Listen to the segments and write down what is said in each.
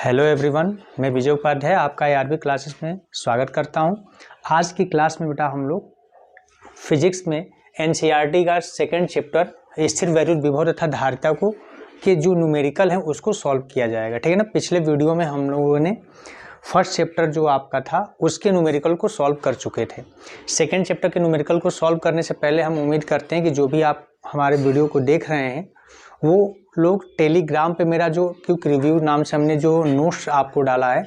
Hello everyone, मैं विजय उपाध्याय आपका RB classes में स्वागत करता हूं। आज की क्लास में बेटा हम लोग फिजिक्स में एनसीईआरटी का सेकंड चैप्टर स्थिर वैद्युत विभव तथा धारिता को के जो न्यूमेरिकल है उसको सॉल्व किया जाएगा। ठीक है ना। पिछले वीडियो में हम लोगों ने फर्स्ट चैप्टर जो आपका था उसके न्यूमेरिकल को सॉल्व कर चुके थे। सेकेंड चैप्टर के न्यूमेरिकल को सॉल्व करने से पहले हम उम्मीद करते हैं कि जो भी आप हमारे वीडियो को देख रहे हैं वो लोग टेलीग्राम पे मेरा जो क्विक रिव्यू नाम से हमने जो नोट्स आपको डाला है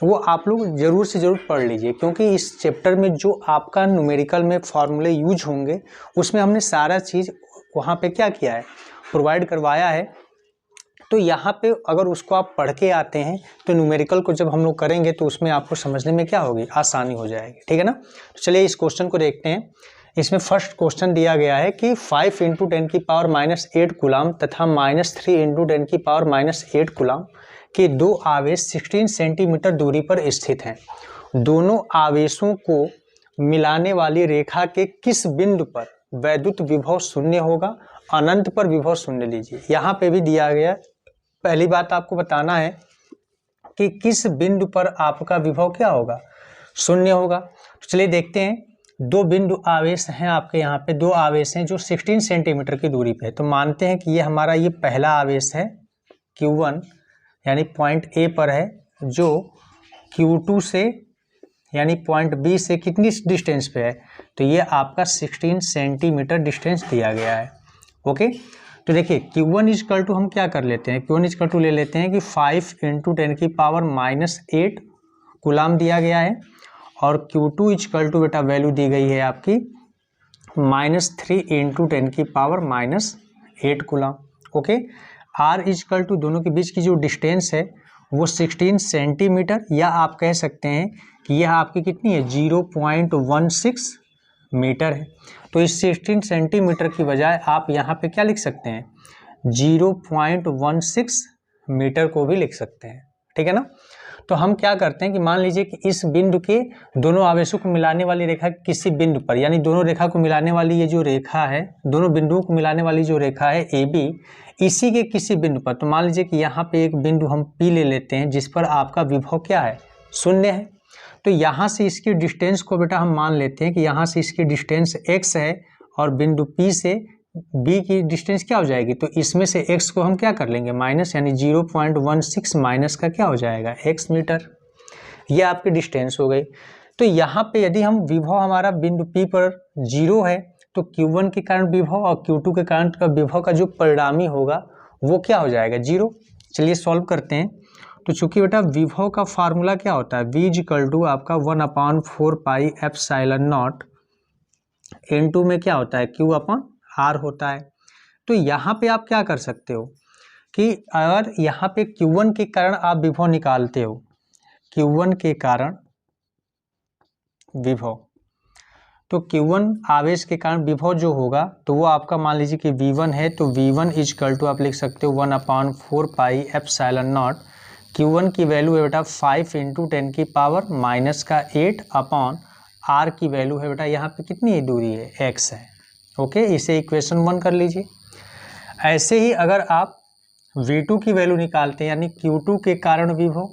वो आप लोग ज़रूर से ज़रूर पढ़ लीजिए, क्योंकि इस चैप्टर में जो आपका न्यूमेरिकल में फॉर्मूले यूज होंगे उसमें हमने सारा चीज़ वहाँ पे क्या किया है, प्रोवाइड करवाया है। तो यहाँ पे अगर उसको आप पढ़ के आते हैं तो न्यूमेरिकल को जब हम लोग करेंगे तो उसमें आपको समझने में क्या होगी, आसानी हो जाएगी। ठीक है ना। तो चलिए इस क्वेश्चन को देखते हैं। इसमें फर्स्ट क्वेश्चन दिया गया है कि 5 × 10⁻⁸ कूलाम तथा -3 × 10⁻⁸ कूलाम के दो आवेश 16 सेंटीमीटर दूरी पर स्थित हैं। दोनों आवेशों को मिलाने वाली रेखा के किस बिंदु पर वैद्युत विभव शून्य होगा, अनंत पर विभव शून्य लीजिए। यहाँ पे भी दिया गया। पहली बात आपको बताना है कि किस बिंदु पर आपका विभव क्या होगा, शून्य होगा। तो चलिए देखते हैं। दो बिंदु आवेश हैं आपके, यहाँ पे दो आवेश हैं जो 16 सेंटीमीटर की दूरी पे है। तो मानते हैं कि ये हमारा ये पहला आवेश है Q1 यानी पॉइंट A पर है, जो Q2 से यानी पॉइंट B से कितनी डिस्टेंस पे है, तो ये आपका 16 सेंटीमीटर डिस्टेंस दिया गया है। ओके। तो देखिए Q1 इक्वल टू हम क्या कर लेते हैं, Q1 इक्वल टू ले लेते हैं कि 5 × 10⁻⁸ कूलाम दिया गया है और Q2 इक्वल टू बेटा वैल्यू दी गई है आपकी -3 × 10⁻⁸ coulomb. Okay. R equal to दोनों के बीच की जो डिस्टेंस है वो 16 सेंटीमीटर, या आप कह सकते हैं कि यह आपकी कितनी है 0.16 मीटर है। तो इस 16 सेंटीमीटर की बजाय आप यहाँ पे क्या लिख सकते हैं, 0.16 मीटर को भी लिख सकते हैं। ठीक है ना। तो हम क्या करते हैं कि मान लीजिए कि इस बिंदु के दोनों आवेशों को मिलाने वाली रेखा किसी बिंदु पर, यानी दोनों रेखा को मिलाने वाली ये जो रेखा है, दोनों बिंदुओं को मिलाने वाली जो रेखा है AB, इसी के किसी बिंदु पर, तो मान लीजिए कि यहाँ पे एक बिंदु हम P ले लेते हैं जिस पर आपका विभव क्या है, शून्य है। तो यहाँ से इसकी डिस्टेंस को बेटा हम मान लेते हैं कि यहाँ से इसकी डिस्टेंस x है और बिंदु P से B की डिस्टेंस क्या हो जाएगी, तो इसमें से x को हम क्या कर लेंगे माइनस, यानी 0.16 माइनस का क्या हो जाएगा x मीटर। ये आपकी डिस्टेंस हो गई। तो यहाँ पे यदि हम विभव हमारा बिंदु P पर 0 है तो Q1 के कारण विभव और Q2 के कारण का विभव का जो परिणामी होगा वो क्या हो जाएगा, 0। चलिए सॉल्व करते हैं। तो चूंकि बेटा विभव का फार्मूला क्या होता है, V इक्वल टू आपका 1/4πε0 N2 में क्या होता है, Q/R होता है। तो यहाँ पे आप क्या कर सकते हो कि अगर यहाँ पे Q1 के कारण आप विभव निकालते हो, Q1 के कारण विभव, तो Q1 आवेश के कारण विभव जो होगा तो वो आपका मान लीजिए कि V1 है, तो V1 इक्वल टू आप लिख सकते हो 1/4πε0। Q1 की वैल्यू है बेटा 5 × 10⁻⁸ R की वैल्यू है बेटा यहाँ पे कितनी है, दूरी है x है। ओके। इसे इक्वेशन 1 कर लीजिए। ऐसे ही अगर आप V2 की वैल्यू निकालते हैं, यानी Q2 के कारण विभव,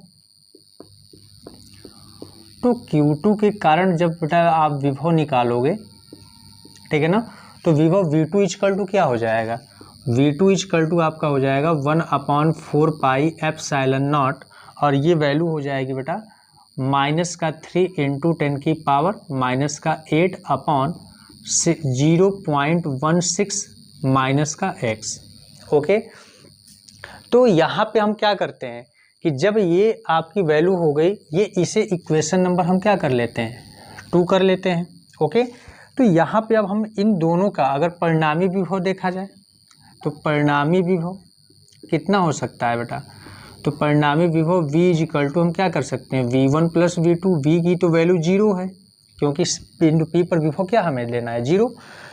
तो Q2 के कारण जब बेटा आप विभव निकालोगे, ठीक है ना, तो विभव V2 इक्वल टू क्या हो जाएगा, V2 इक्वल टू आपका हो जाएगा 1/4πε0 और ये वैल्यू हो जाएगी बेटा -3 × 10⁻⁸ -0.16 x। ओके। तो यहाँ पे हम क्या करते हैं कि जब ये आपकी वैल्यू हो गई, ये इसे इक्वेशन नंबर हम क्या कर लेते हैं, 2 कर लेते हैं। ओके। तो यहाँ पे अब हम इन दोनों का अगर परिणामी विभव देखा जाए तो परिणामी विभव कितना हो सकता है बेटा, तो परिणामी विभव V इक्वल टू हम क्या कर सकते हैं, V1 + V2। V की तो वैल्यू 0 है क्योंकि बिंदु P पर विभव क्या हमें लेना है, 0।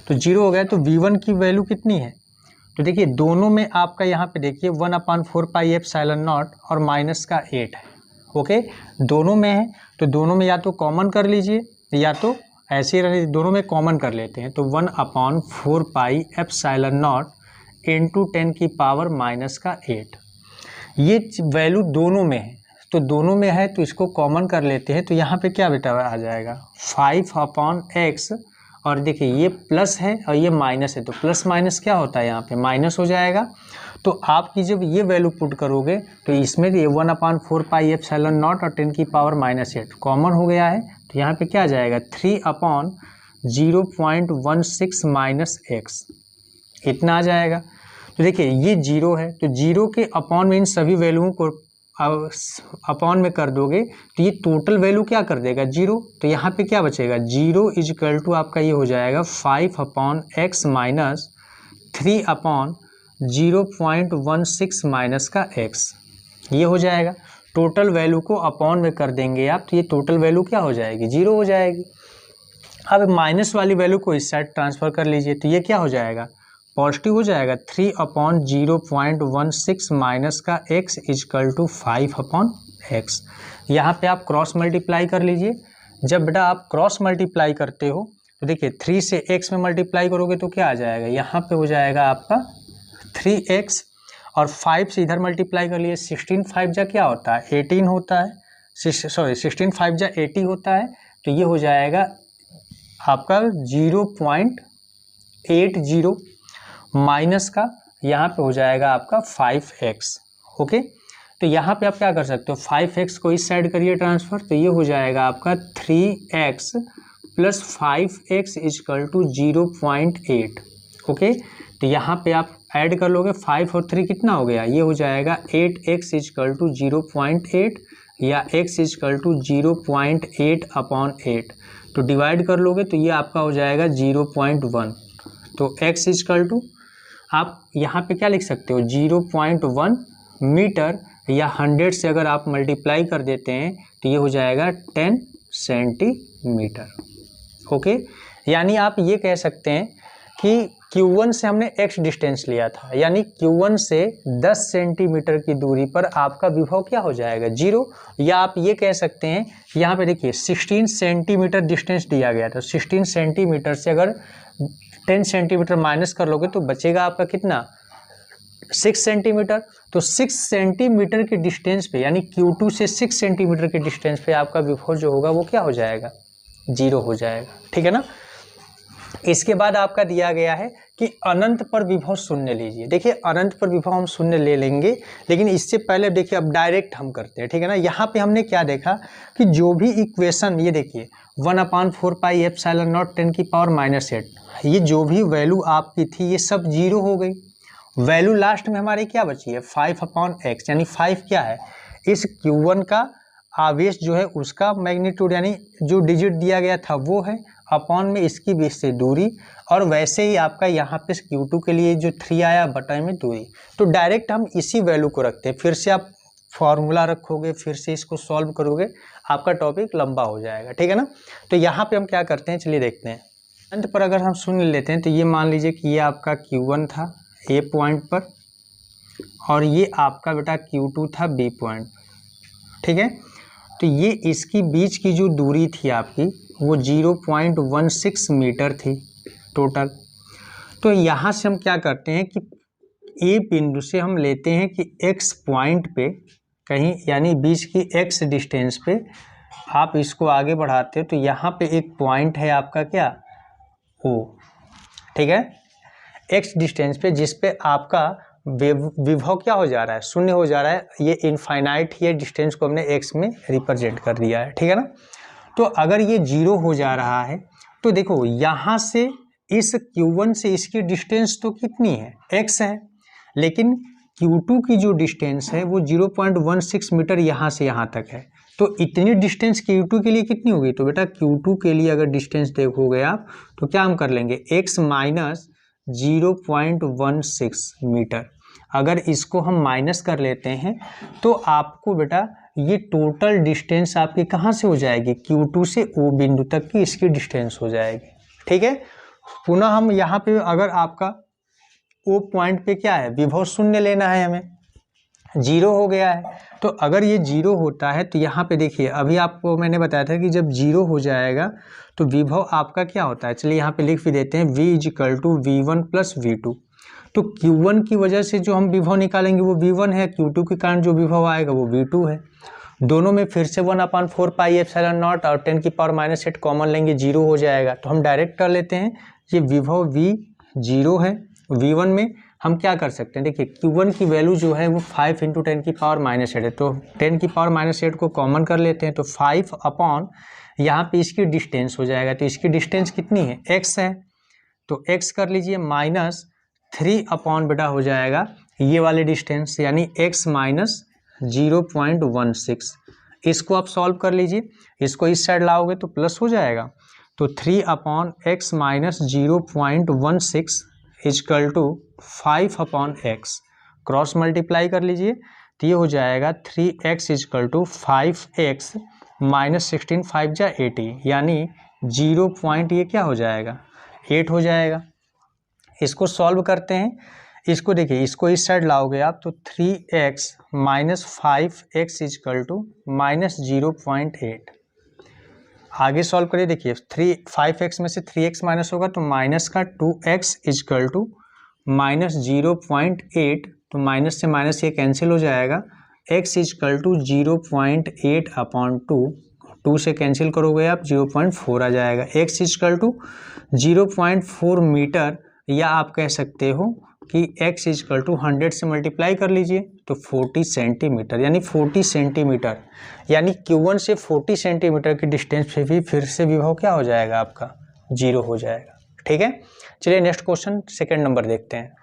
तो 0 हो गया, तो V1 की वैल्यू कितनी है, तो देखिए दोनों में आपका यहाँ पे देखिए 1/4πε0 और -8 है। ओके। दोनों में है तो दोनों में या तो कॉमन कर लीजिए या तो ऐसे ही दोनों में कॉमन कर लेते हैं। तो 1/4πε0 × 10⁻⁸ ये वैल्यू दोनों में है। तो दोनों में है तो इसको कॉमन कर लेते हैं। तो यहाँ पे क्या बेटा आ जाएगा 5/x, और देखिए ये प्लस है और ये माइनस है, तो प्लस माइनस क्या होता है यहाँ पे माइनस हो जाएगा। तो आपकी जब ये वैल्यू पुट करोगे तो इसमें ये 1/4πε0 और 10⁻⁻8 कॉमन हो गया है। तो यहाँ पे क्या आ जाएगा 3/0.16 - x, इतना आ जाएगा। तो देखिए ये जीरो है, तो जीरो के अपॉन में इन सभी वैल्यूओं को अपॉन में कर दोगे तो ये टोटल वैल्यू क्या कर देगा जीरो। तो यहाँ पे क्या बचेगा 0 = आपका ये हो जाएगा 5/x माइनस 3/0.16 का x, ये हो जाएगा। टोटल वैल्यू को अपॉन में कर देंगे आप तो ये टोटल वैल्यू क्या हो जाएगी 0 हो जाएगी। अब माइनस वाली वैल्यू को इस साइड ट्रांसफ़र कर लीजिए तो ये क्या हो जाएगा पॉजिटिव हो जाएगा। 3/0.16 माइनस का x = 5/x। यहाँ पे आप क्रॉस मल्टीप्लाई कर लीजिए। जब बेटा आप क्रॉस मल्टीप्लाई करते हो तो देखिए 3 से x में मल्टीप्लाई करोगे तो क्या आ जाएगा, यहाँ पे हो जाएगा आपका 3x, और 5 से इधर मल्टीप्लाई कर लिए 16 5 जा क्या होता है 18 होता है, 16 5 जा 80 होता है। तो ये हो जाएगा आपका 0.80 माइनस का यहाँ पे हो जाएगा आपका 5x। ओके, तो यहाँ पे आप क्या कर सकते हो 5x को इस साइड करिए ट्रांसफ़र, तो ये हो जाएगा आपका 3x + 5x = 0.8। ओके, तो यहाँ पे आप ऐड कर लोगे 5 और 3 कितना हो गया, ये हो जाएगा 8x = 0.8 या x = 0.8/8। तो डिवाइड कर लोगे तो ये आपका हो जाएगा 0.1। तो x = आप यहाँ पे क्या लिख सकते हो 0.1 मीटर, या 100 से अगर आप मल्टीप्लाई कर देते हैं तो ये हो जाएगा 10 सेंटीमीटर। ओके, यानी आप ये कह सकते हैं कि Q1 से हमने x डिस्टेंस लिया था, यानी Q1 से 10 सेंटीमीटर की दूरी पर आपका विभव क्या हो जाएगा 0। या आप ये कह सकते हैं यहाँ पे देखिए 16 सेंटीमीटर डिस्टेंस दिया गया था, 16 सेंटीमीटर से अगर 10 सेंटीमीटर माइनस कर लोगे तो बचेगा आपका कितना 6 सेंटीमीटर। तो 6 सेंटीमीटर के डिस्टेंस पे यानी Q2 से 6 सेंटीमीटर के डिस्टेंस पे आपका विभव जो होगा वो क्या हो जाएगा 0 हो जाएगा। ठीक है ना। इसके बाद आपका दिया गया है कि अनंत पर विभव शून्य लीजिए। देखिए अनंत पर विभव हम शून्य ले लेंगे, लेकिन इससे पहले देखिए अब डायरेक्ट हम करते हैं। ठीक है ना। यहाँ पे हमने क्या देखा कि जो भी इक्वेशन, ये देखिए 1/4πε0 10⁻⁻8, ये जो भी वैल्यू आपकी थी ये सब 0 हो गई। वैल्यू लास्ट में हमारी क्या बची है 5/x, यानी 5 क्या है इस Q1 का आवेश जो है उसका मैग्नीट्यूड, यानी जो डिजिट दिया गया था वो है, अपॉन में इसकी बीच से दूरी, और वैसे ही आपका यहाँ पे Q2 के लिए जो 3 आया बटा में दूरी। तो डायरेक्ट हम इसी वैल्यू को रखते हैं, फिर से आप फॉर्मूला रखोगे फिर से इसको सॉल्व करोगे, आपका टॉपिक लंबा हो जाएगा। ठीक है ना। तो यहाँ पे हम क्या करते हैं चलिए देखते हैं। अंत पर अगर हम शून्य लेते हैं तो ये मान लीजिए कि ये आपका Q1 था A पॉइंट पर, और ये आपका बेटा Q2 था B पॉइंट। ठीक है। तो ये इसकी बीच की जो दूरी थी आपकी वो 0.16 मीटर थी टोटल। तो यहाँ से हम क्या करते हैं कि A बिंदु से हम लेते हैं कि X पॉइंट पे कहीं, यानी बीच की X डिस्टेंस पे आप इसको आगे बढ़ाते हो तो यहाँ पे एक पॉइंट है आपका क्या O। ठीक है। X डिस्टेंस पे जिस पे आपका विभव क्या हो जा रहा है शून्य हो जा रहा है, ये इनफाइनाइट ही है, डिस्टेंस को हमने x में रिप्रेजेंट कर दिया है। ठीक है ना। तो अगर ये 0 हो जा रहा है तो देखो यहाँ से इस Q1 से इसकी डिस्टेंस तो कितनी है x है, लेकिन Q2 की जो डिस्टेंस है वो 0.16 मीटर यहाँ से यहाँ तक है। तो इतनी डिस्टेंस Q2 के लिए कितनी होगी, तो बेटा Q2 के लिए अगर डिस्टेंस देखोगे आप तो क्या हम कर लेंगे x माइनस 0.16 मीटर। अगर इसको हम माइनस कर लेते हैं तो आपको बेटा ये टोटल डिस्टेंस आपकी कहाँ से हो जाएगी Q2 से O बिंदु तक की इसकी डिस्टेंस हो जाएगी। ठीक है। पुनः हम यहाँ पे अगर आपका O पॉइंट पे क्या है विभव शून्य लेना है, हमें 0 हो गया है। तो अगर ये 0 होता है तो यहाँ पे देखिए अभी आपको मैंने बताया था कि जब 0 हो जाएगा तो विभव आपका क्या होता है, चलिए यहाँ पे लिख भी देते हैं V = V1 + V2। तो Q1 की वजह से जो हम विभव निकालेंगे वो V1 है, Q2 के कारण जो विभव आएगा वो V2 है। दोनों में फिर से 1/4 पाई एप्सिलॉन नॉट और 10 की पावर -8 कॉमन लेंगे, 0 हो जाएगा। तो हम डायरेक्ट कर लेते हैं, ये विभव V 0 है। V1 में हम क्या कर सकते हैं, देखिए Q1 की वैल्यू जो है वो 5 × 10 की पावर -8 है, तो 10 की पावर -8 को कॉमन कर लेते हैं, तो 5 अपॉन यहाँ पे इसकी डिस्टेंस हो जाएगा। तो इसकी डिस्टेंस कितनी है, x है, तो x कर लीजिए -3 अपॉन बेटा हो जाएगा ये वाले डिस्टेंस, यानी x - 0.16। इसको आप सॉल्व कर लीजिए, इसको इस साइड लाओगे तो प्लस हो जाएगा, तो 3 upon x - 0.16 equal to 5 upon x, cross multiply कर लीजिए, तो ये हो जाएगा 3x इजकल टू 5x -16, 5 जा 80, यानी 0 पॉइंट ये क्या हो जाएगा, 8 हो जाएगा। इसको सॉल्व करते हैं, इसको देखिए, इसको इस साइड लाओगे आप तो 3x - 5x इजकल टू -0.8। आगे सॉल्व करिए, देखिए 5x में से 3x माइनस होगा तो माइनस का 2x इजकल टू -0.8, तो माइनस से माइनस ये कैंसिल हो जाएगा, x इजकल टू 0.8 अपॉन 2 से कैंसिल करोगे आप 0.4 आ जाएगा। x इजकल टू 0.4 मीटर, या आप कह सकते हो कि x इजकल टू 100 से मल्टीप्लाई कर लीजिए तो 40 सेंटीमीटर, यानी 40 सेंटीमीटर, यानी Q1 से 40 सेंटीमीटर की डिस्टेंस पे भी फिर से विभव क्या हो जाएगा आपका, 0 हो जाएगा। ठीक है, चलिए नेक्स्ट क्वेश्चन सेकंड नंबर देखते हैं।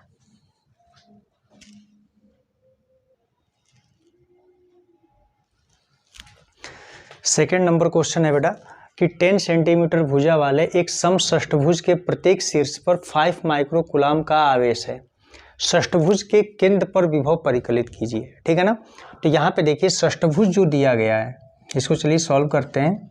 सेकंड नंबर क्वेश्चन है बेटा कि 10 सेंटीमीटर भुजा वाले एक समषष्ठभुज के प्रत्येक शीर्ष पर 5 माइक्रो कूलाम का आवेश है, षष्ठभुज के केंद्र पर विभव परिकलित कीजिए। ठीक है ना, तो यहाँ पे देखिए षष्ठभुज जो दिया गया है, इसको चलिए सॉल्व करते हैं।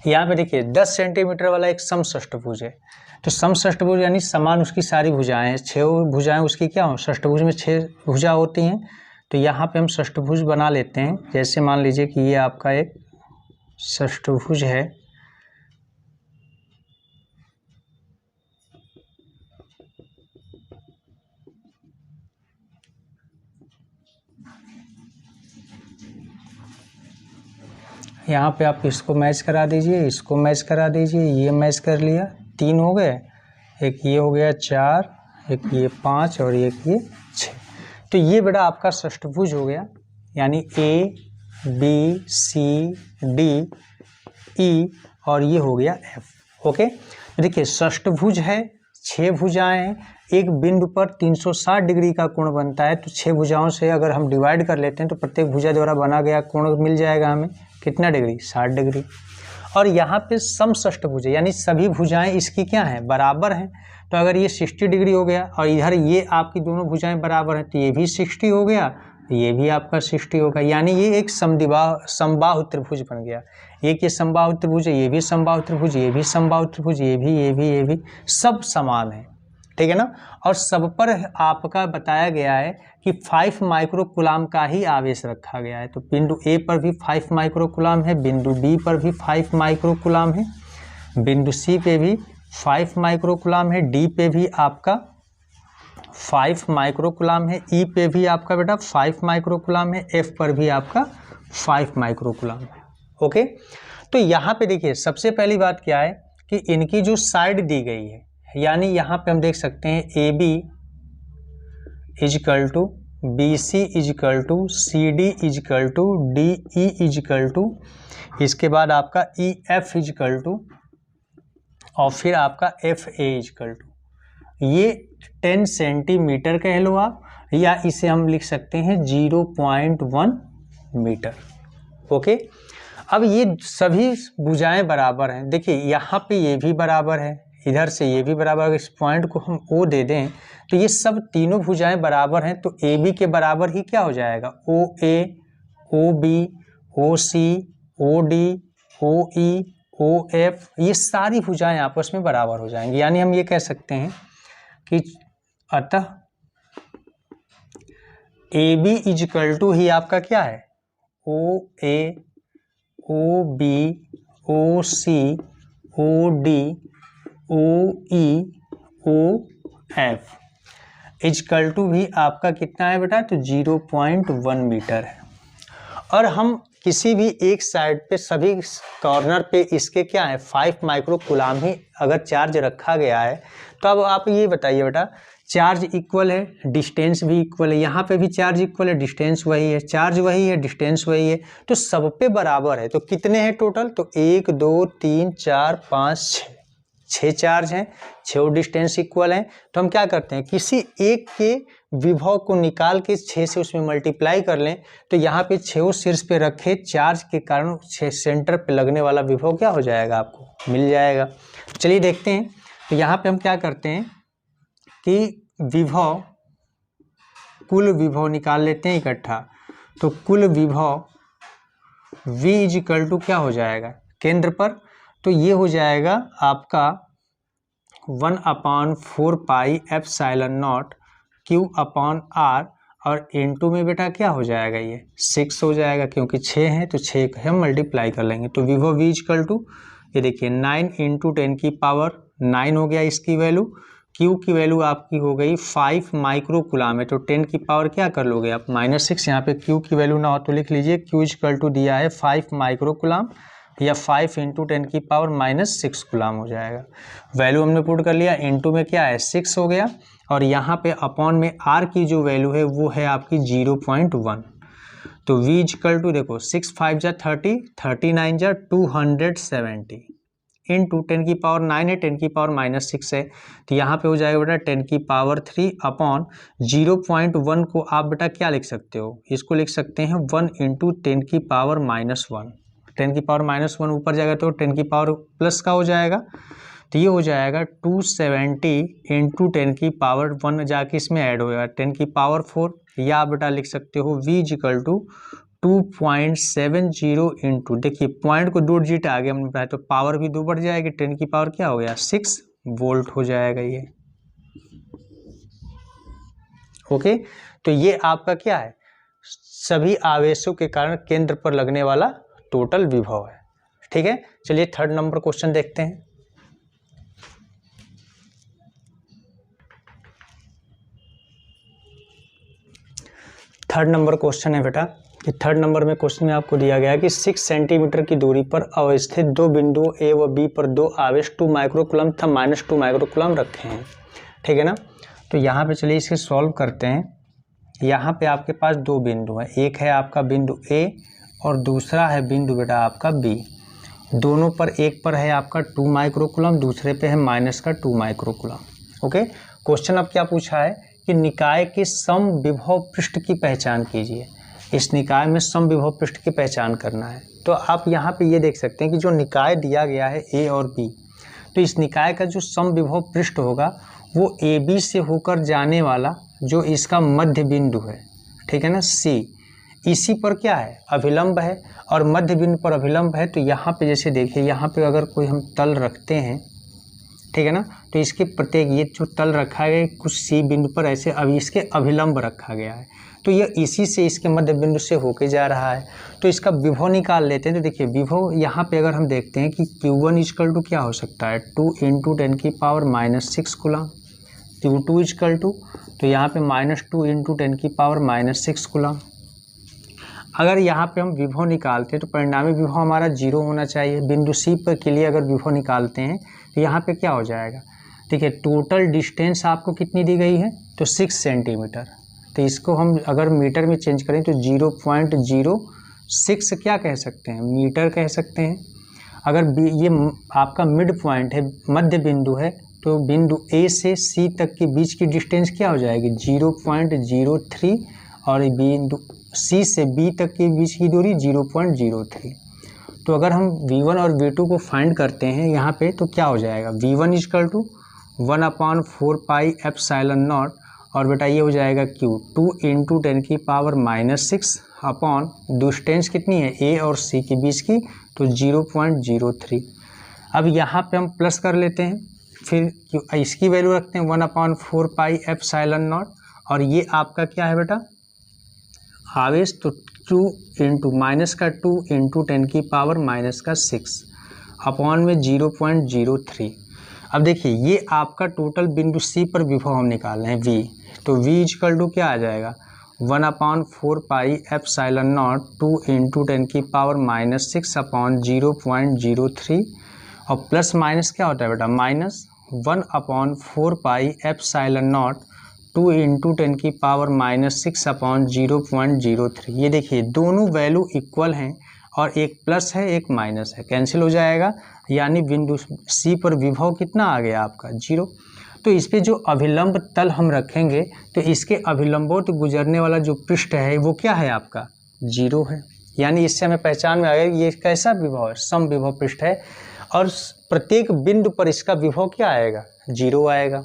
यहाँ पे देखिए 10 सेंटीमीटर वाला एक समषष्ठभुज है, तो समषष्ठभुज यानी समान उसकी सारी भुजाएं हैं, 6 भुजाएं उसकी क्या हो, षष्ठभुज में 6 भुजा होती हैं, तो यहाँ पे हम षष्ठभुज बना लेते हैं। जैसे मान लीजिए कि ये आपका एक षष्ठभुज है, यहाँ पे आप इसको मैच करा दीजिए, इसको मैच करा दीजिए, ये मैच कर लिया, 3 हो गए, एक ये हो गया 4, एक ये 5 और एक ये 6। तो ये बेटा आपका षष्ठभुज हो गया, यानी A B C D E और ये हो गया F। ओके, देखिए षष्ठभुज है, 6 भुजाएं हैं, एक बिंदु पर 360 डिग्री का कोण बनता है, तो 6 भुजाओं से अगर हम डिवाइड कर लेते हैं तो प्रत्येक भुजा द्वारा बना गया कोण मिल जाएगा हमें कितना डिग्री, 60 डिग्री। और यहाँ पे समषष्ठभुज है, यानी सभी भुजाएं इसकी क्या हैं, बराबर हैं, तो अगर ये 60 डिग्री हो गया और इधर ये आपकी दोनों भुजाएं बराबर हैं तो ये भी 60 हो गया, ये भी आपका 60 होगा, यानी ये एक समबाहु त्रिभुज बन गया। एक ये समबाहु त्रिभुज है, ये भी समबाहु त्रिभुज, ये भी समबाहु त्रिभुज, ये भी सब समान है। ठीक है ना, और सब पर आपका बताया गया है कि 5 माइक्रो कूलाम का ही आवेश रखा गया है। तो बिंदु A पर भी 5 माइक्रो कूलाम है, बिंदु B पर भी 5 माइक्रो कूलाम है, बिंदु C पे भी 5 माइक्रो कूलाम है, D पे भी आपका 5 माइक्रो कूलाम है, E पे भी आपका बेटा 5 माइक्रो कूलाम है, F पर भी आपका 5 माइक्रो कूलाम है। ओके, तो यहाँ पे देखिए सबसे पहली बात क्या है कि इनकी जो साइड दी गई है, यानी यहाँ पे हम देख सकते हैं AB equal to BC equal to CD equal to DE equal to, इसके बाद आपका EF इजकल टू और फिर आपका FA इजकल टू, ये 10 सेंटीमीटर कह लो आप, या इसे हम लिख सकते हैं 0.1 मीटर। ओके, अब ये सभी भुजाएं बराबर हैं, देखिए यहाँ पे ये भी बराबर है, इधर से ये भी बराबर, इस पॉइंट को हम O दे दें तो ये सब तीनों भुजाएं बराबर हैं, तो AB के बराबर ही क्या हो जाएगा, OA OB OC OD OE OF, ये सारी भुजाएं आपस में बराबर हो जाएंगी। यानी हम ये कह सकते हैं कि अतः AB इजकल टू ही आपका क्या है, OA OB OC OD OE OF equal to भी आपका कितना है बेटा, तो 0.1 मीटर है। और हम किसी भी एक साइड पे सभी कॉर्नर पे इसके क्या है 5 माइक्रो कूलाम ही अगर चार्ज रखा गया है, तो अब आप ये बताइए बेटा, चार्ज इक्वल है, डिस्टेंस भी इक्वल है, यहाँ पे भी चार्ज इक्वल है, डिस्टेंस वही है, चार्ज वही है, डिस्टेंस वही है, तो सब पे बराबर है। तो कितने हैं टोटल? तो 1 2 3 4 5 6 चार्ज हैं, 6 डिस्टेंस इक्वल हैं। तो हम क्या करते हैं, किसी एक के विभव को निकाल के 6 से उसमें मल्टीप्लाई कर लें, तो यहाँ पे 6 शीर्ष पे रखे चार्ज के कारण 6 सेंटर पे लगने वाला विभव क्या हो जाएगा, आपको मिल जाएगा। चलिए देखते हैं। तो यहाँ पे हम क्या करते हैं कि विभव, कुल विभव निकाल लेते हैं इकट्ठा। तो कुल विभव V इज इक्वल टू क्या हो जाएगा केंद्र पर, तो ये हो जाएगा आपका 1/4 pi epsilon naught Q upon R, और इनटू में बेटा क्या हो जाएगा, ये 6 हो जाएगा, क्योंकि 6 है तो 6 का हम मल्टीप्लाई कर लेंगे। तो विभव V इक्वल टू ये देखिए 9 × 10 की पावर 9 हो गया इसकी वैल्यू। Q की वैल्यू आपकी हो गई 5 माइक्रो कूलाम है, तो 10 की पावर क्या कर लोगे आप -6। यहाँ पे Q की वैल्यू ना हो तो लिख लीजिए Q इक्वल टू दिया है 5 माइक्रो कूलाम, या 5 × 10 की पावर -6 कूलाम हो जाएगा। वैल्यू हमने पुट कर लिया, इनटू में क्या है 6 हो गया, और यहाँ पे अपॉन में R की जो वैल्यू है वो है आपकी 0.1। तो V इक्वल टू देखो 6 5 जा 30, 39 जा 270 इंटू 10 की पावर 9 है, 10 की पावर -6 है, तो यहाँ पे हो जाएगा बेटा 10 की पावर 3 अपॉन 0.1 को आप बेटा क्या लिख सकते हो, इसको लिख सकते हैं 1 × 10 की पावर -1। 10 की पावर -1 ऊपर जाएगा तो 10 की पावर प्लस का हो जाएगा, तो ये हो जाएगा 270 × 10 की पावर 1 जाके इसमें ऐड होगा 10 की पावर 4, या आप बेटा लिख सकते हो V इक्वल टू 2.70 इंटू, देखिए पॉइंट को 2 डिजिट आगे हमने बताया तो पावर भी 2 बढ़ जाएगी, 10 की पावर क्या हो गया 6 वोल्ट हो जाएगा ये। ओके, तो ये आपका क्या है, सभी आवेशों के कारण केंद्र पर लगने वाला टोटल विभव है। ठीक है, चलिए थर्ड नंबर क्वेश्चन देखते हैं। थर्ड नंबर क्वेश्चन है बेटा कि थर्ड नंबर में क्वेश्चन में आपको दिया गया है कि 6 सेंटीमीटर की दूरी पर अवस्थित दो बिंदुओं A व B पर दो आवेश 2 माइक्रो कूलम तथा -2 माइक्रो कूलम रखे हैं। ठीक है ना, तो यहाँ पे चलिए इसे सॉल्व करते हैं। यहाँ पे आपके पास दो बिंदु हैं, एक है आपका बिंदु A और दूसरा है बिंदु बेटा आपका B। दोनों पर, एक पर है आपका 2 माइक्रो कूलम, दूसरे पे है -2 माइक्रो कूलम। ओके, क्वेश्चन अब क्या पूछा है कि निकाय के सम विभव पृष्ठ की पहचान कीजिए। इस निकाय में सम विभव पृष्ठ की पहचान करना है। तो आप यहाँ पे ये देख सकते हैं कि जो निकाय दिया गया है A और B, तो इस निकाय का जो सम विभव पृष्ठ होगा वो AB से होकर जाने वाला जो इसका मध्य बिंदु है, ठीक है ना, C, इसी पर क्या है अभिलंब है, और मध्य बिंदु पर अभिलंब है। तो यहाँ पे जैसे देखिए, यहाँ पे अगर कोई हम तल रखते हैं, ठीक है ना, तो इसके प्रत्येक ये जो तल रखा गया कुछ C बिंदु पर ऐसे अभी इसके अभिलंब रखा गया है, तो ये इसी से इसके मध्य बिंदु से होके जा रहा है। तो इसका विभव निकाल लेते हैं। तो देखिए विभव यहाँ पे अगर हम देखते हैं कि Q1 इक्वल टू क्या हो सकता है 2 × 10 की power -6 coulomb, Q2 equal to, तो यहाँ पे -2 × 10 की पावर -6 कूलम। अगर यहाँ पे हम विभव निकालते हैं तो परिणामी विभव हमारा 0 होना चाहिए। बिंदु C पर के लिए अगर विभव निकालते हैं तो यहाँ पे क्या हो जाएगा, देखिए टोटल डिस्टेंस आपको कितनी दी गई है तो 6 सेंटीमीटर। तो इसको हम अगर मीटर में चेंज करें तो 0.06 क्या कह सकते हैं, मीटर कह सकते हैं। अगर ये आपका मिड पॉइंट है, मध्य बिंदु है, तो बिंदु A से C तक के बीच की डिस्टेंस क्या हो जाएगी 0.03, और बिंदु C से B तक के बीच की दूरी 0.03। तो अगर हम V1 और V2 को फाइंड करते हैं यहाँ पे तो क्या हो जाएगा, V1 equal to 1/4 pi epsilon naught, और बेटा ये हो जाएगा Q 2 × 10 की पावर -6 अपॉन डिस्टेंस कितनी है A और C के बीच की, तो 0.03। अब यहाँ पे हम प्लस कर लेते हैं, फिर इसकी वैल्यू रखते हैं 1/4 पाई एप्सिलॉन नॉट, और ये आपका क्या है बेटा आवेश, तो 2 × 10 की पावर -6 अपॉन में 0.03। अब देखिए ये आपका टोटल बिंदु C पर विभव हम निकाल रहे हैं V, तो V इक्वल टू क्या आ जाएगा 1/4 pi epsilon not 2 into 10⁻⁻6 upon 0.03 और प्लस माइनस क्या होता है बेटा minus 1/4 pi epsilon not 2 into 10⁻⁻6 upon 0.03। ये देखिए दोनों वैल्यू इक्वल हैं और एक प्लस है एक माइनस है, कैंसिल हो जाएगा, यानी बिंदु सी पर विभव कितना आ गया आपका 0। तो इस पे जो अभिलंब तल हम रखेंगे तो इसके अभिलंबों तो गुजरने वाला जो पृष्ठ है वो क्या है आपका 0 है, यानी इससे हमें पहचान में आ गया ये कैसा विभव है, सम विभव पृष्ठ है और प्रत्येक बिंदु पर इसका विभव क्या आएगा 0 आएगा।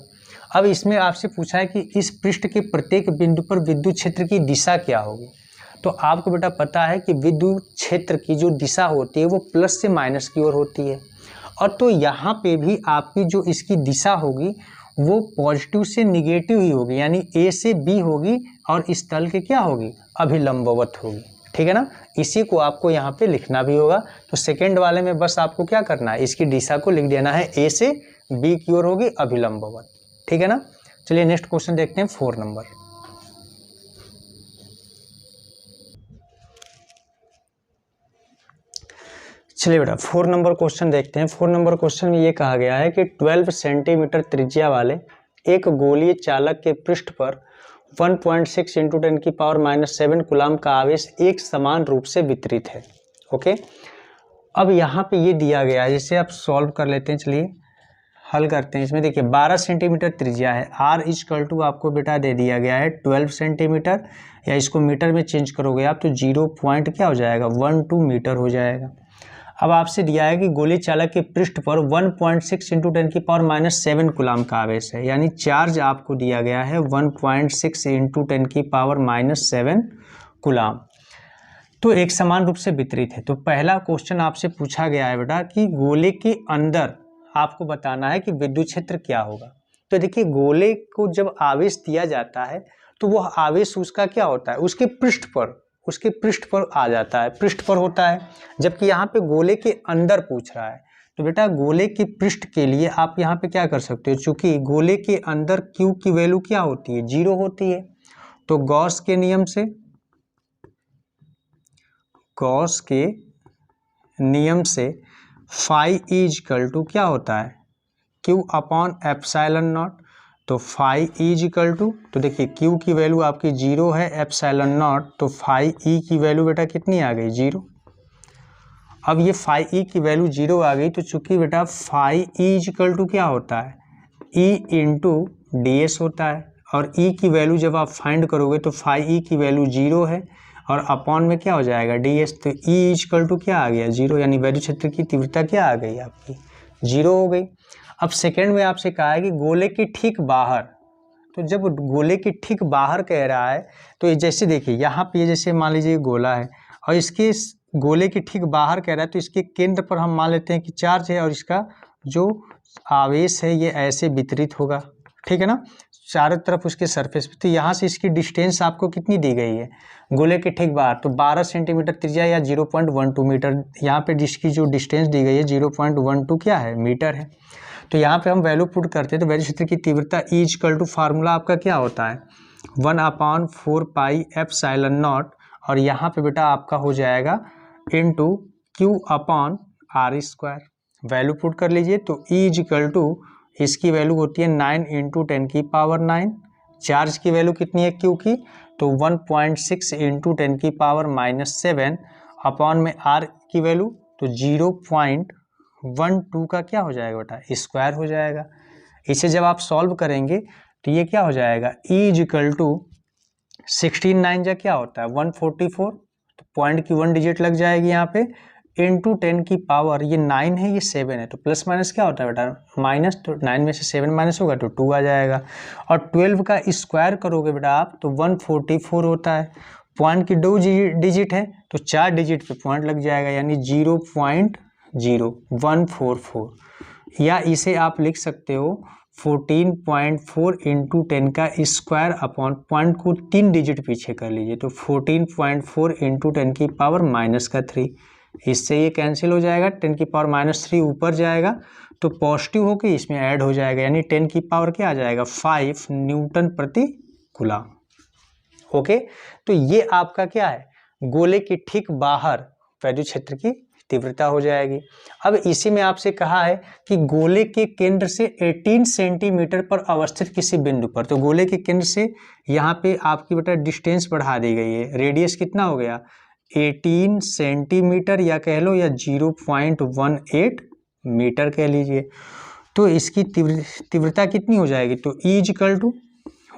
अब इसमें आपसे पूछा है कि इस पृष्ठ के प्रत्येक बिंदु पर विद्युत क्षेत्र की दिशा क्या होगी। तो आपको बेटा पता है कि विद्युत क्षेत्र की जो दिशा होती है वो प्लस से माइनस की ओर होती है, और तो यहाँ पे भी आपकी जो इसकी दिशा होगी वो पॉजिटिव से निगेटिव ही होगी, यानी ए से बी होगी और इस तल के क्या होगी अभिलंबवत होगी, ठीक है ना। इसी को आपको यहाँ पे लिखना भी होगा। तो सेकेंड वाले में बस आपको क्या करना है, इसकी दिशा को लिख देना है, ए से बी की ओर होगी अभिलंबवत, ठीक है ना। चलिए नेक्स्ट क्वेश्चन देखते हैं 4 नंबर। चलिए बेटा 4 नंबर क्वेश्चन देखते हैं। 4 नंबर क्वेश्चन में ये कहा गया है कि 12 सेंटीमीटर त्रिज्या वाले एक गोलीय चालक के पृष्ठ पर 1.6 इंटू 10⁻⁻7 कूलाम का आवेश एक समान रूप से वितरित है। ओके, अब यहाँ पे ये दिया गया है, जिसे आप सॉल्व कर लेते हैं। चलिए हल करते हैं। इसमें देखिए 12 सेंटीमीटर त्रिज्या है, r इक्वल टू आपको बेटा दे दिया गया है 12 सेंटीमीटर, या इसको मीटर में चेंज करोगे आप तो 0 पॉइंट क्या हो जाएगा 12 मीटर हो जाएगा। अब आपसे दिया है कि गोली चालक के पृष्ठ पर 1.6 इंटू 10⁻⁻7 कूलाम का आवेश है, यानी चार्ज आपको दिया गया है 1.6 इंटू 10⁻⁻7 कूलाम, तो एक समान रूप से वितरित है। तो पहला क्वेश्चन आपसे पूछा गया है बेटा कि गोले के अंदर आपको बताना है कि विद्युत क्षेत्र क्या होगा। तो देखिए गोले को जब आवेश दिया जाता है तो वह आवेश उसका क्या होता है, उसके पृष्ठ पर आ जाता है, पृष्ठ पर होता है, जबकि यहाँ पे गोले के अंदर पूछ रहा है। तो बेटा गोले के पृष्ठ के लिए आप यहाँ पे क्या कर सकते हो, चूंकि गोले के अंदर Q की वैल्यू क्या होती है 0 होती है, तो गॉस के नियम से फाई इक्वल टू क्या होता है Q अपॉन एप्सिलॉन नॉट। तो फाई इक्वल टू, तो देखिए Q की वैल्यू आपकी 0 है, एप्सिलॉन नॉट, तो फाई ई की वैल्यू बेटा कितनी आ गई 0। अब ये फाई ई की वैल्यू 0 आ गई, तो चूंकि बेटा फाई इक्वल टू क्या होता है E इंटू ds होता है, और E की वैल्यू जब आप फाइंड करोगे तो फाई ई की वैल्यू 0 है और अपॉन में क्या हो जाएगा ds, तो E इक्वल टू क्या आ गया 0, यानी वैद्युत क्षेत्र की तीव्रता क्या आ गई आपकी 0 हो गई। अब सेकेंड में आपसे कहा है कि गोले के ठीक बाहर, तो जब गोले के ठीक बाहर कह रहा है तो ये जैसे देखिए यहाँ पे जैसे मान लीजिए गोला है और इसके गोले के ठीक बाहर कह रहा है, तो इसके केंद्र पर हम मान लेते हैं कि चार्ज है और इसका जो आवेश है ये ऐसे वितरित होगा, ठीक है ना, चारों तरफ उसके सरफेस पे। तो यहाँ से इसकी डिस्टेंस आपको कितनी दी गई है गोले के ठीक बाहर, तो 12 सेंटीमीटर त्रिज्या या 0.12 मीटर, यहाँ पे जिसकी जो डिस्टेंस दी गई है 0.12 क्या है मीटर है। तो यहाँ पे हम वैल्यू पुट करते हैं तो वैद्युत क्षेत्र की तीव्रता E इक्वल टू फार्मूला आपका क्या होता है 1/4 पाई एप्सिलॉन नॉट, और यहाँ पे बेटा आपका हो जाएगा into Q upon R square. Value put कर लीजिए तो E इक्वल टू इसकी वैल्यू होती है 9 इंटू 10⁹। चार्ज की वैल्यू कितनी है Q की, तो 1.6 इंटू 10⁻⁻7 अपॉन में R की वैल्यू तो 0.12 का क्या हो जाएगा बेटा स्क्वायर हो जाएगा। इसे जब आप सॉल्व करेंगे तो ये क्या हो जाएगा E इक्वल टू 16 9 जा क्या होता है 144, तो पॉइंट की 1 डिजिट लग जाएगी यहाँ पे, इंटू 10 की पावर ये 9 है ये 7 है, तो प्लस माइनस क्या होता है बेटा माइनस, तो 9 में से 7 माइनस होगा तो 2 आ जाएगा, और 12 का स्क्वायर करोगे बेटा आप तो 144 होता है, पॉइंट की 2 डिजिट है तो 4 डिजिट पे पॉइंट लग जाएगा, यानी 0.0144, या इसे आप लिख सकते हो 14.4 इंटू 10 का स्क्वायर अपॉन पॉइंट को 3 डिजिट पीछे कर लीजिए तो 14.4 इंटू 10 की पावर -3, इससे ये कैंसिल हो जाएगा, 10 की पावर -3 ऊपर जाएगा तो पॉजिटिव होकर इसमें ऐड हो जाएगा, यानी 10 की पावर क्या आ जाएगा 5 न्यूटन प्रति कूलम। ओके, तो ये आपका क्या है, गोले के ठीक बाहर वैद्युत क्षेत्र की तीव्रता हो जाएगी। अब इसी में आपसे कहा है कि गोले के केंद्र से 18 सेंटीमीटर पर अवस्थित किसी बिंदु पर, तो गोले के केंद्र से यहाँ पे आपकी बेटा डिस्टेंस बढ़ा दी गई है, रेडियस कितना हो गया 18 सेंटीमीटर या कह लो या 0.18 मीटर कह लीजिए। तो इसकी तीव्रता कितनी हो जाएगी, तो E equal to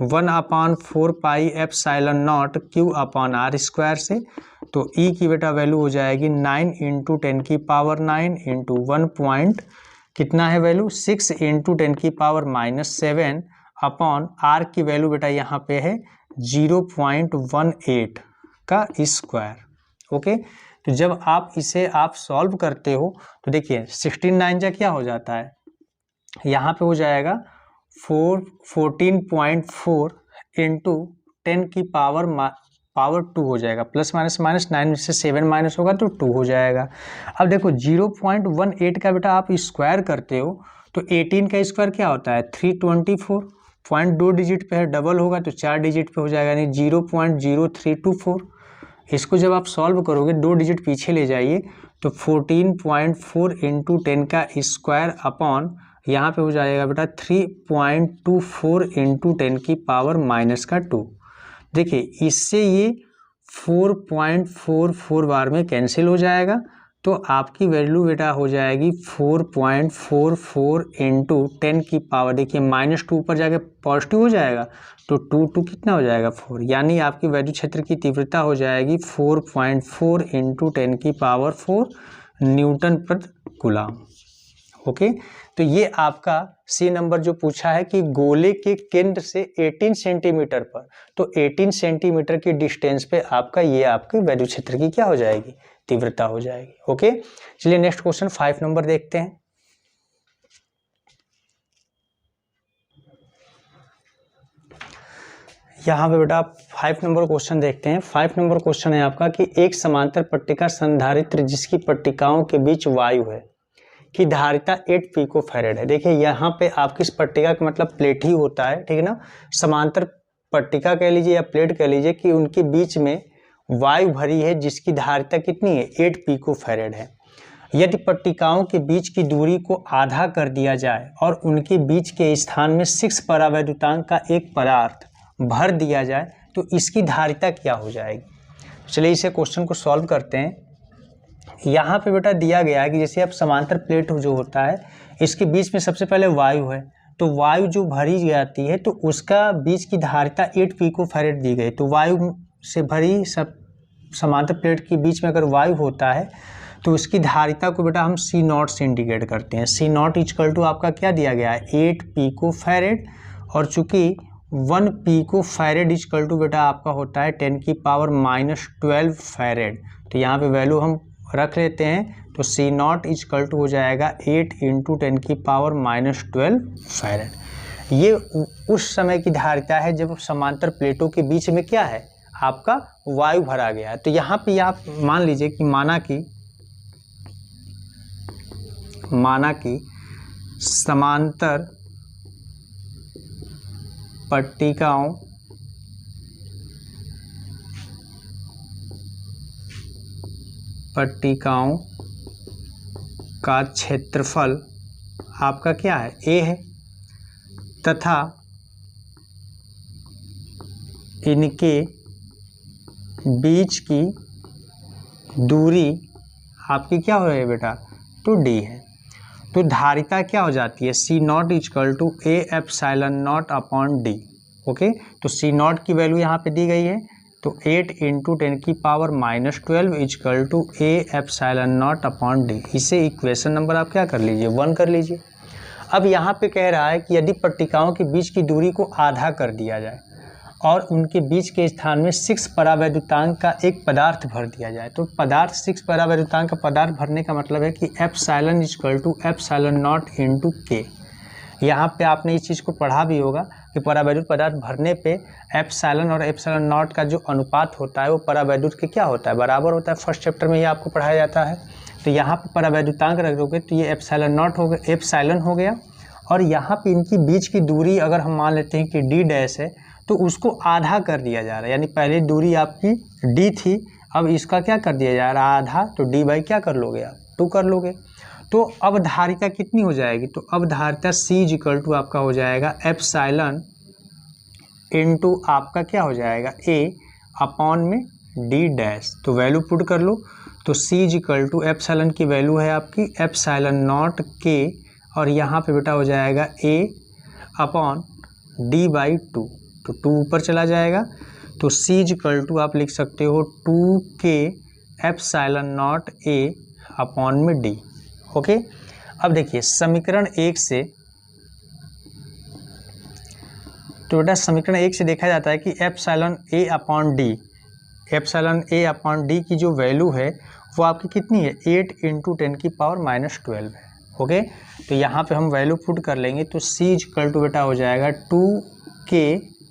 1/4 pi epsilon naught Q upon R square से, तो E की बेटा वैल्यू हो जाएगी 9 × 10 की पावर 9 इंटू 1 पॉइंट कितना है वैल्यू 6 × 10 की पावर -7 अपॉन R की वैल्यू बेटा यहाँ पे है 0.18 का स्क्वायर। ओके, तो जब आप इसे आप सॉल्व करते हो तो देखिए 16 9 जा क्या हो जाता है, यहाँ पे हो जाएगा 14.4 इंटू 10 की पावर 2 हो जाएगा, प्लस माइनस 9 में से 7 माइनस होगा तो 2 हो जाएगा। अब देखो 0.18 का बेटा आप स्क्वायर करते हो तो 18 का स्क्वायर क्या होता है 324, पॉइंट 2 डिजिट पे है, डबल होगा तो 4 डिजिट पे हो जाएगा, यानी 0.0324। इसको जब आप सॉल्व करोगे 2 डिजिट पीछे ले जाइए तो 14.4 इंटू 10 का स्क्वायर अपॉन यहाँ पे हो जाएगा बेटा 3.24 इंटू 10 की पावर -2। देखिए इससे ये 4.44 बार में कैंसिल हो जाएगा, तो आपकी वैल्यू बेटा हो जाएगी 4.44 इंटू 10 की पावर, देखिए -2 ऊपर जाके पॉजिटिव हो जाएगा तो 2 कितना हो जाएगा 4, यानी आपकी वैद्युत क्षेत्र की तीव्रता हो जाएगी 4.4 इंटू 10 की पावर 4 न्यूटन प्रति कूलम। ओके, तो ये आपका सी नंबर जो पूछा है कि गोले के केंद्र से 18 सेंटीमीटर पर, तो 18 सेंटीमीटर की डिस्टेंस पे आपका ये आपके वैद्युत क्षेत्र की क्या हो जाएगी तीव्रता हो जाएगी। ओके, चलिए नेक्स्ट क्वेश्चन 5 नंबर देखते हैं। यहाँ पे बेटा 5 नंबर क्वेश्चन देखते हैं। 5 नंबर क्वेश्चन है आपका कि एक समांतर पट्टिका संधारित्र जिसकी पट्टिकाओं के बीच वायु है की धारिता 8 पिको फैरेड है। देखिए यहाँ पे आपकी इस पट्टिका का मतलब प्लेट ही होता है, ठीक है ना, समांतर पट्टिका कह लीजिए या प्लेट कह लीजिए कि उनके बीच में वायु भरी है जिसकी धारिता कितनी है 8 पिको फैरेड है। यदि पट्टिकाओं के बीच की दूरी को आधा कर दिया जाए और उनके बीच के स्थान में 6 परावैद्युतांक का एक पदार्थ भर दिया जाए तो इसकी धारिता क्या हो जाएगी। चलिए इसे क्वेश्चन को सॉल्व करते हैं। यहाँ पे बेटा दिया गया है कि जैसे अब समांतर प्लेट जो होता है इसके बीच में सबसे पहले वायु है, तो वायु जो भरी जाती है तो उसका बीच की धारिता 8 पिको फैरेड दी गई। तो वायु से भरी सब समांतर प्लेट के बीच में अगर वायु होता है तो उसकी धारिता को बेटा हम C0 से इंडिकेट करते हैं। C0 इक्वल टू आपका क्या दिया गया है 8 पिको फैरेड, और चूंकि 1 पिको फैरेड इक्वल टू बेटा आपका होता है 10 की पावर -12 फैरेड, तो यहाँ पे वैल्यू हम रख लेते हैं, तो C0 इक्वल टू हो जाएगा 8 × 10 की पावर -12 फैरेड। ये उस समय की धारिता है जब समांतर प्लेटों के बीच में क्या है आपका वायु भरा गया है। तो यहाँ पे आप मान लीजिए कि माना कि समांतर पट्टिकाओं का क्षेत्रफल आपका क्या है A है, तथा इनके बीच की दूरी आपकी क्या हो रही है बेटा तो D है। तो धारिता क्या हो जाती है C0 equal to A epsilon naught upon D। Okay, तो C0 की वैल्यू यहाँ पे दी गई है, तो 8 × 10 की power -12 equal to A epsilon naught upon D। इसे इक्वेशन नंबर आप क्या कर लीजिए 1 कर लीजिए। अब यहाँ पे कह रहा है कि यदि पट्टिकाओं के बीच की दूरी को आधा कर दिया जाए और उनके बीच के स्थान में 6 परावैद्युतांक का एक पदार्थ भर दिया जाए, तो पदार्थ 6 परावैद्युतांक का पदार्थ भरने का मतलब है कि epsilon equal to epsilon naught into K। यहाँ पे आपने इस चीज़ को पढ़ा भी होगा कि परावैद्युत पदार्थ भरने पे एप्सिलॉन और एप्सिलॉन नॉट का जो अनुपात होता है वो परावैद्युत के क्या होता है बराबर होता है। फर्स्ट चैप्टर में ये आपको पढ़ाया जाता है। तो यहाँ पे परावैद्युतांक रख दोगे तो ये एप्सिलॉन नॉट हो गया, एप्सिलॉन हो गया, और यहाँ पे इनकी बीच की दूरी अगर हम मान लेते हैं कि D डैश है तो उसको आधा कर दिया जा रहा है, यानी पहले दूरी आपकी d थी, अब इसका क्या कर दिया जा रहा है आधा, तो d बाई क्या कर लोगे आप 2 कर लोगे। तो अवधारिता कितनी हो जाएगी, तो अवधारिता c इक्वल टू आपका हो जाएगा एप्सिलॉन इनटू आपका क्या हो जाएगा a अपॉन में d डैश। तो वैल्यू पुट कर लो, तो c इक्वल टू एप्सिलॉन की वैल्यू है आपकी एप्सिलॉन नॉट k, और यहाँ पे बेटा हो जाएगा a अपॉन d बाई 2, तो 2 ऊपर चला जाएगा, तो c इक्वल टू आप लिख सकते हो 2k epsilon not a upon में d। ओके, अब देखिए समीकरण 1 से, तो बेटा समीकरण 1 से देखा जाता है कि epsilon a upon d, epsilon a upon d की जो वैल्यू है वो आपकी कितनी है 8 इंटू 10 की पावर -12 है। ओके, तो यहाँ पे हम वैल्यू पुट कर लेंगे, तो c इक्वल टू बेटा हो जाएगा 2k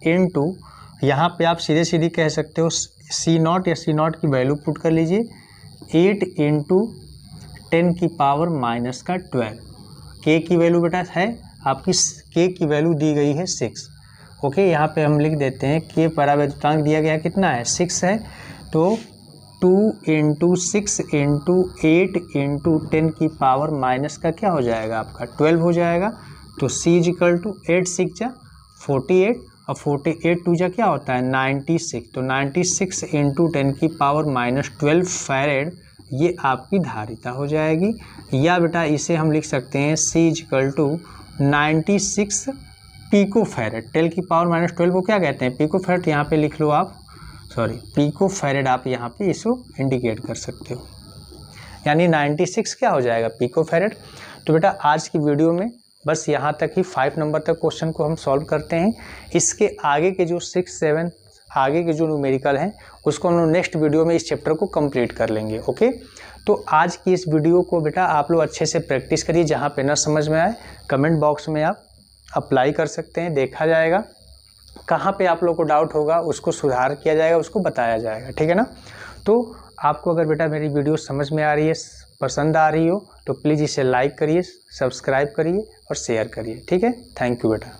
इंटू, यहाँ पे आप सीधे सीधे कह सकते हो c नॉट या c नॉट की वैल्यू पुट कर लीजिए 8 इंटू 10 की पावर -12। k की वैल्यू बेटा है आपकी, k की वैल्यू दी गई है 6। ओके, यहाँ पे हम लिख देते हैं k परावैद्युतांक दिया गया कितना है 6 है, तो 2 इंटू 6 इंटू 8 इंटू 10 की पावर माइनस का क्या हो जाएगा आपका 12 हो जाएगा। तो c इक्वल टू 8 6 जा 48 और 48 2 जा क्या होता है 96, तो 96 इंटू 10 की पावर -12 फैरेड ये आपकी धारिता हो जाएगी। या बेटा इसे हम लिख सकते हैं c equal to 96 pico farad, 10 की पावर -12 को क्या कहते हैं पिको फैरेड, यहाँ पे लिख लो आप, सॉरी पिको फैरेड आप यहाँ पे इसको इंडिकेट कर सकते हो, यानी 96 क्या हो जाएगा पिको फैरेड। तो बेटा आज की वीडियो में बस यहाँ तक ही 5 नंबर तक क्वेश्चन को हम सॉल्व करते हैं। इसके आगे के जो 6 7 आगे के जो न्यूमेरिकल हैं उसको हम लोग नेक्स्ट वीडियो में इस चैप्टर को कंप्लीट कर लेंगे। ओके, तो आज की इस वीडियो को बेटा आप लोग अच्छे से प्रैक्टिस करिए, जहाँ पे ना समझ में आए कमेंट बॉक्स में आप अप्लाई कर सकते हैं, देखा जाएगा कहाँ पे आप लोग को डाउट होगा उसको सुधार किया जाएगा, उसको बताया जाएगा, ठीक है ना। तो आपको अगर बेटा मेरी वीडियो समझ में आ रही है, पसंद आ रही हो, तो प्लीज़ इसे लाइक करिए, सब्सक्राइब करिए और शेयर करिए, ठीक है। थैंक यू बेटा।